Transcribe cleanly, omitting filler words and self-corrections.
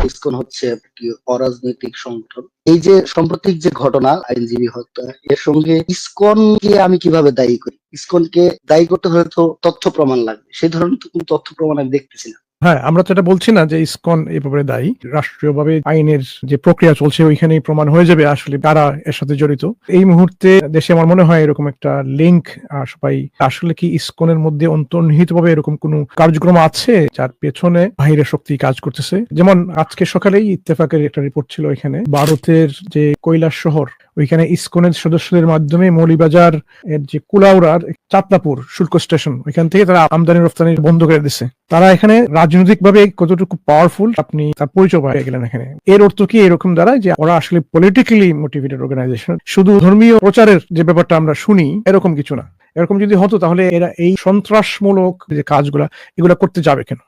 ISKCON হচ্ছে একটি অরাজনৈতিক সংগঠন। এই যে সাম্প্রতিক যে ঘটনা আইনজীবী হত্যা, এর সঙ্গে ইসকনকে আমি কিভাবে দায়ী করি? ইসকনকে দায়ী করতে হলে তো তথ্য প্রমাণ লাগবে, সেই ধরনের তো কোনো তথ্য প্রমাণ আমি দেখতেছি না। হ্যাঁ, আমরা তো এটা বলছি না যে ইসকন এই ব্যাপারে দায়ী। রাষ্ট্রীয়ভাবে আইনের যে প্রক্রিয়া চলছে ওইখানেই প্রমাণ হয়ে যাবে আসলে কারা এর সাথে জড়িত। এই মুহূর্তে দেশে আমার মনে হয় এরকম একটা লিঙ্ক সবাই আসলে কি ইসকনের মধ্যে অন্তর্নিহিতভাবে এরকম কোনো কার্যক্রম আছে যার পেছনে বাহিরের শক্তি কাজ করতেছে। যেমন আজকে সকালেই ইত্তেফাকের একটা রিপোর্ট ছিল, এখানে ভারতের যে কৈলাস শহর ওইখানে ইসকনের সদস্যদের মাধ্যমে মৌলিবাজার এর যে কুলাউড়ার চাতলাপুর শুল্ক স্টেশন, ওইখান থেকে তারা আমদানি রপ্তানি বন্ধ করে দিচ্ছে। তারা এখানে রাজনৈতিক ভাবে কতটুকু পাওয়ারফুল আপনি তার পরিচয় পেয়ে গেলেন এখানে। এর অর্থ কি এরকম দাঁড়ায় যে ওরা আসলে পলিটিক্যালি মোটিভেটেড অর্গানাইজেশন, শুধু ধর্মীয় প্রচারের যে ব্যাপারটা আমরা শুনি এরকম কিছু না। এরকম যদি হতো তাহলে এরা এই সন্ত্রাসমূলক যে কাজগুলা এগুলা করতে যাবে কেন?